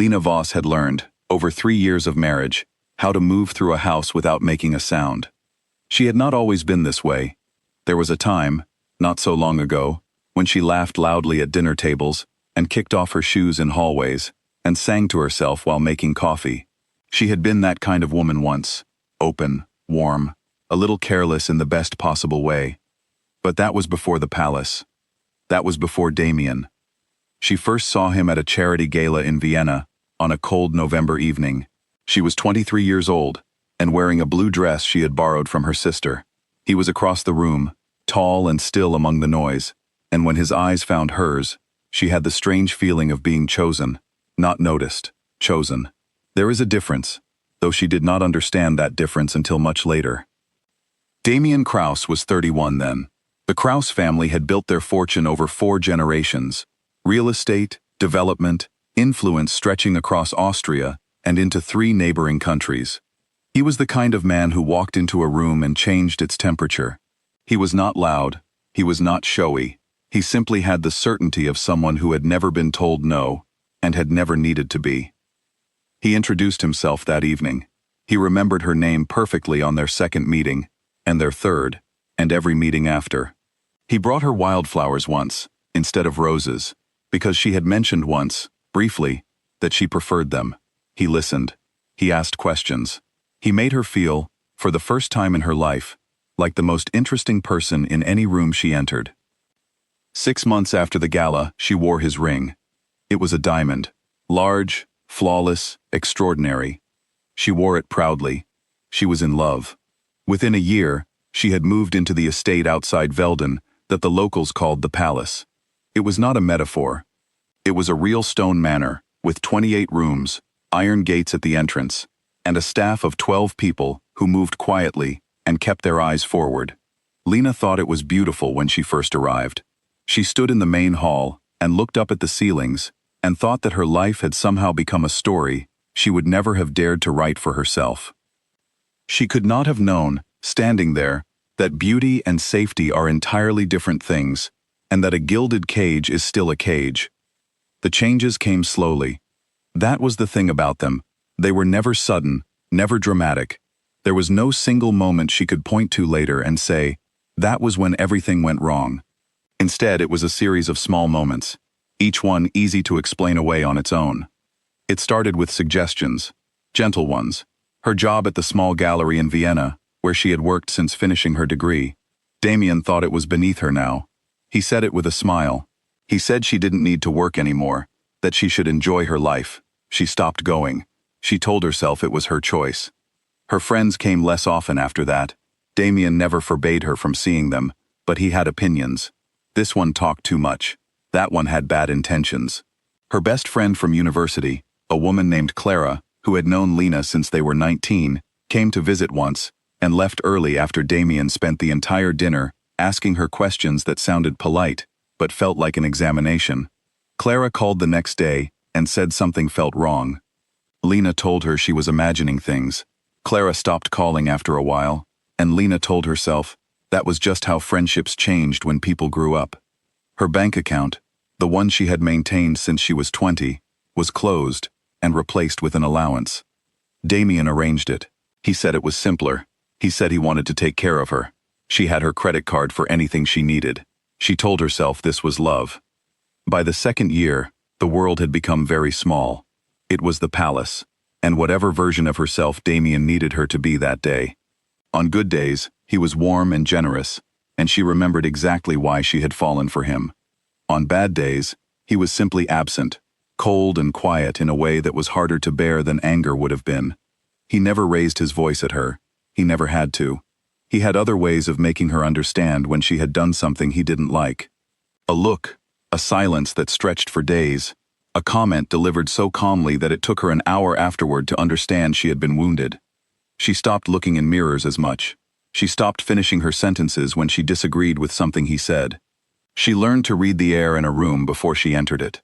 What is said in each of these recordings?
Lena Voss had learned, over 3 years of marriage, how to move through a house without making a sound. She had not always been this way. There was a time, not so long ago, when she laughed loudly at dinner tables and kicked off her shoes in hallways and sang to herself while making coffee. She had been that kind of woman once, open, warm, a little careless in the best possible way. But that was before the palace. That was before Damien. She first saw him at a charity gala in Vienna on a cold November evening. She was 23 years old and wearing a blue dress she had borrowed from her sister. He was across the room, tall and still among the noise, and when his eyes found hers, she had the strange feeling of being chosen, not noticed, chosen. There is a difference, though she did not understand that difference until much later. Damien Kraus was 31 then. The Kraus family had built their fortune over 4 generations. Real estate, development, influence stretching across Austria and into 3 neighboring countries. He was the kind of man who walked into a room and changed its temperature. He was not loud, he was not showy. He simply had the certainty of someone who had never been told no and had never needed to be. He introduced himself that evening. He remembered her name perfectly on their second meeting, and their third, and every meeting after. He brought her wildflowers once, instead of roses, because she had mentioned once, briefly, that she preferred them. He listened. He asked questions. He made her feel, for the first time in her life, like the most interesting person in any room she entered. 6 months after the gala, she wore his ring. It was a diamond, large, flawless, extraordinary. She wore it proudly. She was in love. Within a year, she had moved into the estate outside Velden that the locals called the palace. It was not a metaphor. It was a real stone manor, with 28 rooms, iron gates at the entrance, and a staff of 12 people who moved quietly and kept their eyes forward. Lena thought it was beautiful when she first arrived. She stood in the main hall and looked up at the ceilings and thought that her life had somehow become a story she would never have dared to write for herself. She could not have known, standing there, that beauty and safety are entirely different things, and that a gilded cage is still a cage. The changes came slowly. That was the thing about them. They were never sudden, never dramatic. There was no single moment she could point to later and say, that was when everything went wrong. Instead, it was a series of small moments, each one easy to explain away on its own. It started with suggestions, gentle ones. Her job at the small gallery in Vienna, where she had worked since finishing her degree. Damien thought it was beneath her now. He said it with a smile. He said she didn't need to work anymore, that she should enjoy her life. She stopped going. She told herself it was her choice. Her friends came less often after that. Damien never forbade her from seeing them, but he had opinions. This one talked too much. That one had bad intentions. Her best friend from university, a woman named Clara, who had known Lena since they were 19, came to visit once, and left early after Damien spent the entire dinner asking her questions that sounded polite, but felt like an examination. Clara called the next day and said something felt wrong. Lena told her she was imagining things. Clara stopped calling after a while, and Lena told herself that was just how friendships changed when people grew up. Her bank account, the one she had maintained since she was 20, was closed and replaced with an allowance. Damien arranged it. He said it was simpler. He said he wanted to take care of her. She had her credit card for anything she needed. She told herself this was love. By the second year, the world had become very small. It was the palace, and whatever version of herself Damien needed her to be that day. On good days, he was warm and generous, and she remembered exactly why she had fallen for him. On bad days, he was simply absent, cold and quiet in a way that was harder to bear than anger would have been. He never raised his voice at her. He never had to. He had other ways of making her understand when she had done something he didn't like. A look, a silence that stretched for days, a comment delivered so calmly that it took her an hour afterward to understand she had been wounded. She stopped looking in mirrors as much. She stopped finishing her sentences when she disagreed with something he said. She learned to read the air in a room before she entered it.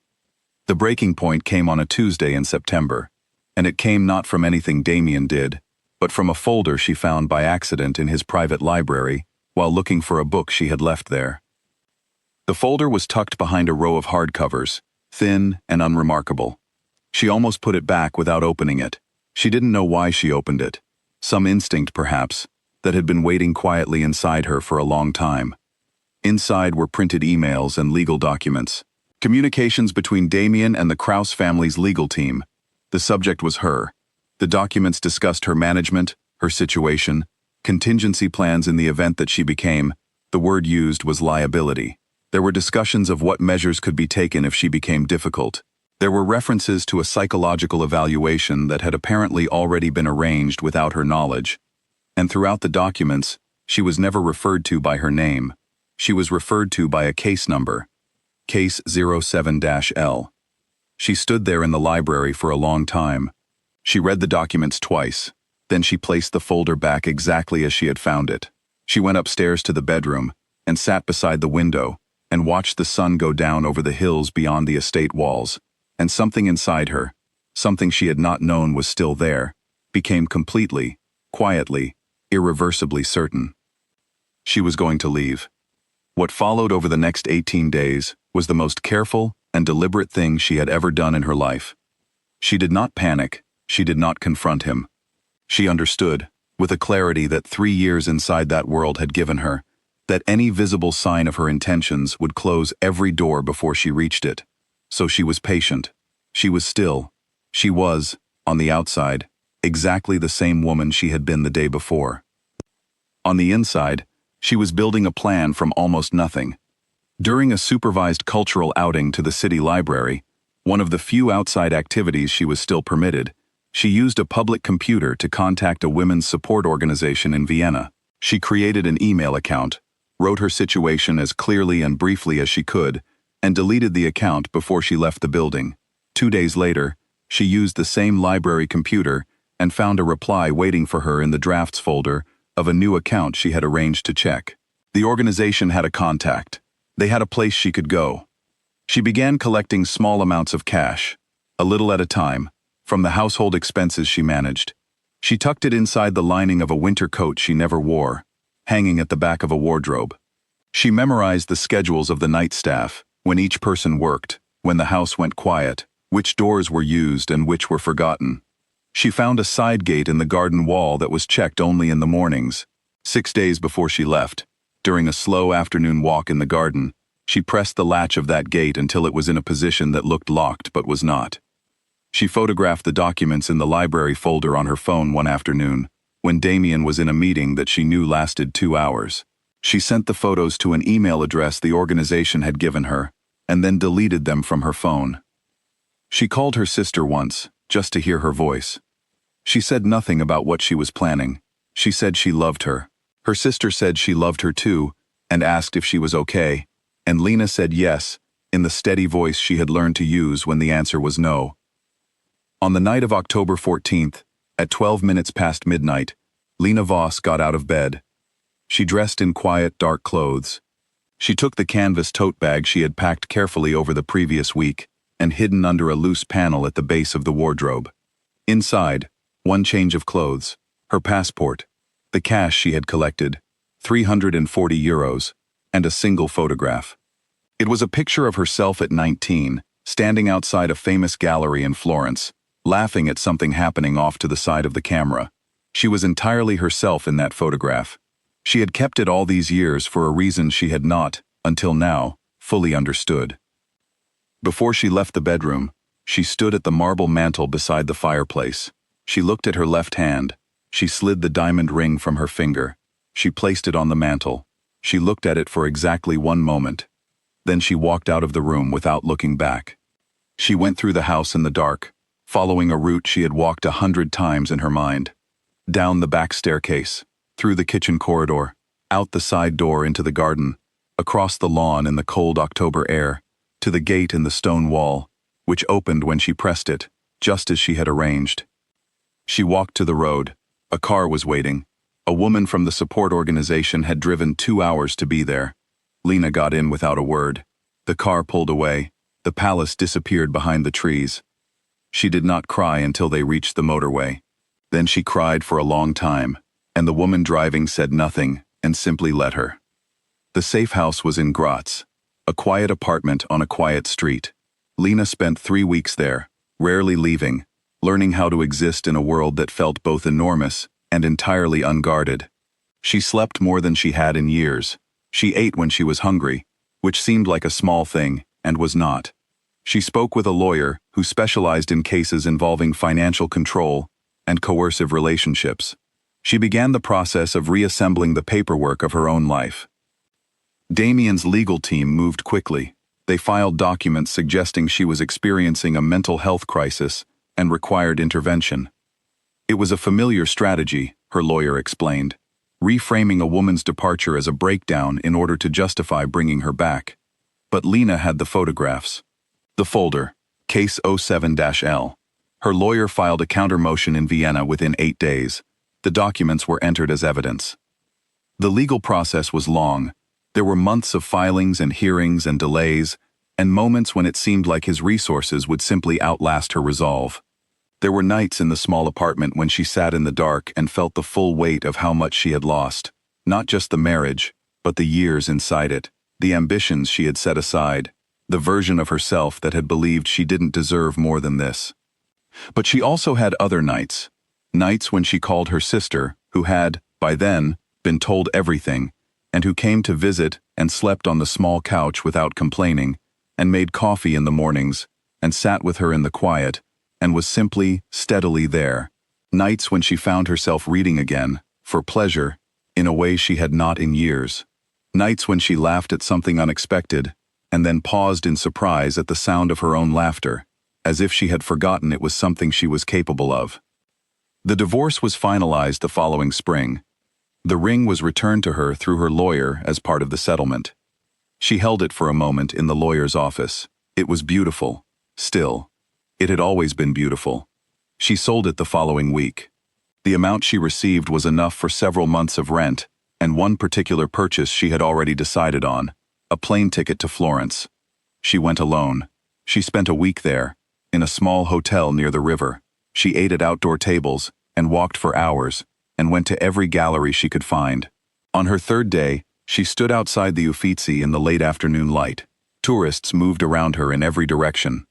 The breaking point came on a Tuesday in September, and it came not from anything Damien did, but from a folder she found by accident in his private library while looking for a book she had left there. The folder was tucked behind a row of hardcovers, thin and unremarkable. She almost put it back without opening it. She didn't know why she opened it. Some instinct, perhaps, that had been waiting quietly inside her for a long time. Inside were printed emails and legal documents. Communications between Damien and the Kraus family's legal team. The subject was her. The documents discussed her management, her situation, contingency plans in the event that she became, the word used was liability. There were discussions of what measures could be taken if she became difficult. There were references to a psychological evaluation that had apparently already been arranged without her knowledge. And throughout the documents, she was never referred to by her name. She was referred to by a case number. Case 07-L. She stood there in the library for a long time. She read the documents twice. Then she placed the folder back exactly as she had found it. She went upstairs to the bedroom and sat beside the window and watched the sun go down over the hills beyond the estate walls. And something inside her, something she had not known was still there, became completely, quietly, irreversibly certain. She was going to leave. What followed over the next 18 days was the most careful and deliberate thing she had ever done in her life. She did not panic, she did not confront him. She understood, with a clarity that 3 years inside that world had given her, that any visible sign of her intentions would close every door before she reached it. So she was patient. She was still. She was, on the outside, exactly the same woman she had been the day before. On the inside, she was building a plan from almost nothing. During a supervised cultural outing to the city library, one of the few outside activities she was still permitted, she used a public computer to contact a women's support organization in Vienna. She created an email account, wrote her situation as clearly and briefly as she could, and deleted the account before she left the building. 2 days later, she used the same library computer and found a reply waiting for her in the drafts folder of a new account she had arranged to check. The organization had a contact. They had a place she could go. She began collecting small amounts of cash, a little at a time, from the household expenses she managed. She tucked it inside the lining of a winter coat she never wore, hanging at the back of a wardrobe. She memorized the schedules of the night staff, when each person worked, when the house went quiet, which doors were used and which were forgotten. She found a side gate in the garden wall that was checked only in the mornings. 6 days before she left, during a slow afternoon walk in the garden, she pressed the latch of that gate until it was in a position that looked locked but was not. She photographed the documents in the library folder on her phone one afternoon, when Damien was in a meeting that she knew lasted 2 hours. She sent the photos to an email address the organization had given her, and then deleted them from her phone. She called her sister once, just to hear her voice. She said nothing about what she was planning. She said she loved her. Her sister said she loved her too, and asked if she was okay, and Lena said yes, in the steady voice she had learned to use when the answer was no. On the night of October 14th, at 12 minutes past midnight, Lena Voss got out of bed. She dressed in quiet, dark clothes. She took the canvas tote bag she had packed carefully over the previous week and hidden under a loose panel at the base of the wardrobe. Inside, one change of clothes, her passport, the cash she had collected, 340 euros, and a single photograph. It was a picture of herself at 19, standing outside a famous gallery in Florence, laughing at something happening off to the side of the camera. She was entirely herself in that photograph. She had kept it all these years for a reason she had not, until now, fully understood. Before she left the bedroom, she stood at the marble mantel beside the fireplace. She looked at her left hand. She slid the diamond ring from her finger. She placed it on the mantel. She looked at it for exactly 1 moment. Then she walked out of the room without looking back. She went through the house in the dark, following a route she had walked 100 times in her mind. Down the back staircase, through the kitchen corridor, out the side door into the garden, across the lawn in the cold October air, to the gate in the stone wall, which opened when she pressed it, just as she had arranged. She walked to the road. A car was waiting. A woman from the support organization had driven 2 hours to be there. Lena got in without a word. The car pulled away. The palace disappeared behind the trees. She did not cry until they reached the motorway. Then she cried for a long time, and the woman driving said nothing and simply let her. The safe house was in Graz, a quiet apartment on a quiet street. Lena spent 3 weeks there, rarely leaving, learning how to exist in a world that felt both enormous and entirely unguarded. She slept more than she had in years. She ate when she was hungry, which seemed like a small thing, and was not. She spoke with a lawyer who specialized in cases involving financial control and coercive relationships. She began the process of reassembling the paperwork of her own life. Damien's legal team moved quickly. They filed documents suggesting she was experiencing a mental health crisis and required intervention. It was a familiar strategy, her lawyer explained, reframing a woman's departure as a breakdown in order to justify bringing her back. But Lena had the photographs. The folder, Case 07-L. Her lawyer filed a counter-motion in Vienna within 8 days. The documents were entered as evidence. The legal process was long. There were months of filings and hearings and delays, and moments when it seemed like his resources would simply outlast her resolve. There were nights in the small apartment when she sat in the dark and felt the full weight of how much she had lost. Not just the marriage, but the years inside it, the ambitions she had set aside, the version of herself that had believed she didn't deserve more than this. But she also had other nights. Nights when she called her sister, who had, by then, been told everything, and who came to visit and slept on the small couch without complaining, and made coffee in the mornings, and sat with her in the quiet, and was simply, steadily there. Nights when she found herself reading again, for pleasure, in a way she had not in years. Nights when she laughed at something unexpected, and then paused in surprise at the sound of her own laughter, as if she had forgotten it was something she was capable of. The divorce was finalized the following spring. The ring was returned to her through her lawyer as part of the settlement. She held it for a moment in the lawyer's office. It was beautiful. Still. It had always been beautiful. She sold it the following week. The amount she received was enough for several months of rent, and one particular purchase she had already decided on, a plane ticket to Florence. She went alone. She spent a week there, in a small hotel near the river. She ate at outdoor tables, and walked for hours, and went to every gallery she could find. On her third day, she stood outside the Uffizi in the late afternoon light. Tourists moved around her in every direction.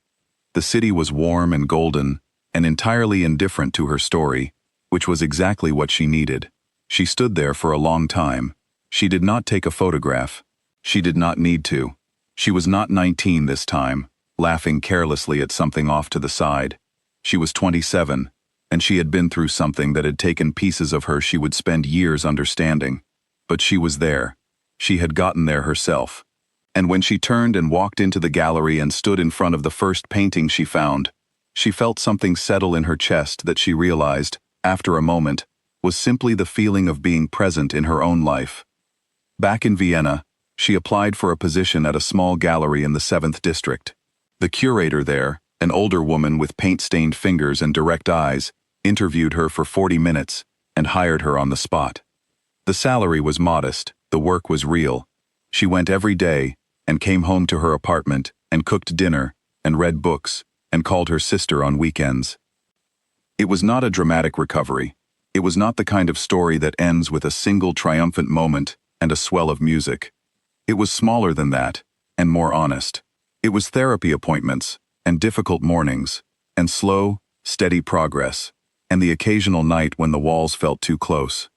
The city was warm and golden, and entirely indifferent to her story, which was exactly what she needed. She stood there for a long time. She did not take a photograph. She did not need to. She was not 19 this time, laughing carelessly at something off to the side. She was 27, and she had been through something that had taken pieces of her she would spend years understanding. But she was there. She had gotten there herself. And when she turned and walked into the gallery and stood in front of the first painting she found, she felt something settle in her chest that she realized, after a moment, was simply the feeling of being present in her own life. Back in Vienna, she applied for a position at a small gallery in the 7th district. The curator there, an older woman with paint-stained fingers and direct eyes, interviewed her for 40 minutes and hired her on the spot. The salary was modest, the work was real. She went every day and came home to her apartment and cooked dinner and read books and called her sister on weekends. It was not a dramatic recovery. It was not the kind of story that ends with a single triumphant moment and a swell of music. It was smaller than that, and more honest. It was therapy appointments, and difficult mornings, and slow, steady progress, and the occasional night when the walls felt too close.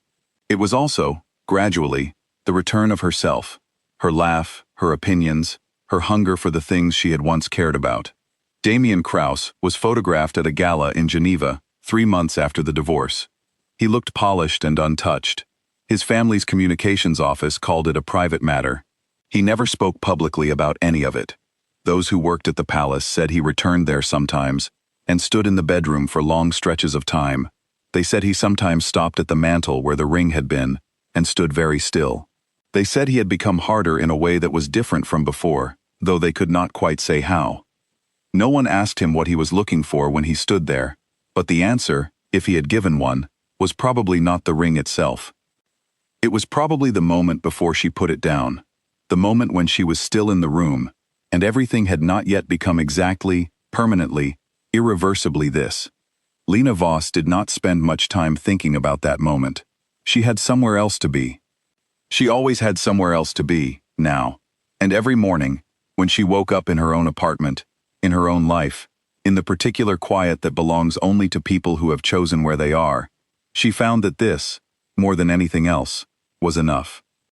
It was also, gradually, the return of herself, her laugh, her opinions, her hunger for the things she had once cared about. Damien Krauss was photographed at a gala in Geneva 3 months after the divorce. He looked polished and untouched. His family's communications office called it a private matter. He never spoke publicly about any of it. Those who worked at the palace said he returned there sometimes and stood in the bedroom for long stretches of time. They said he sometimes stopped at the mantel where the ring had been and stood very still. They said he had become harder in a way that was different from before, though they could not quite say how. No one asked him what he was looking for when he stood there, but the answer, if he had given one, was probably not the ring itself. It was probably the moment before she put it down, the moment when she was still in the room, and everything had not yet become exactly, permanently, irreversibly this. Lena Voss did not spend much time thinking about that moment. She had somewhere else to be. She always had somewhere else to be, now, and every morning, when she woke up in her own apartment, in her own life, In the particular quiet that belongs only to people who have chosen where they are, she found that this, more than anything else, was enough.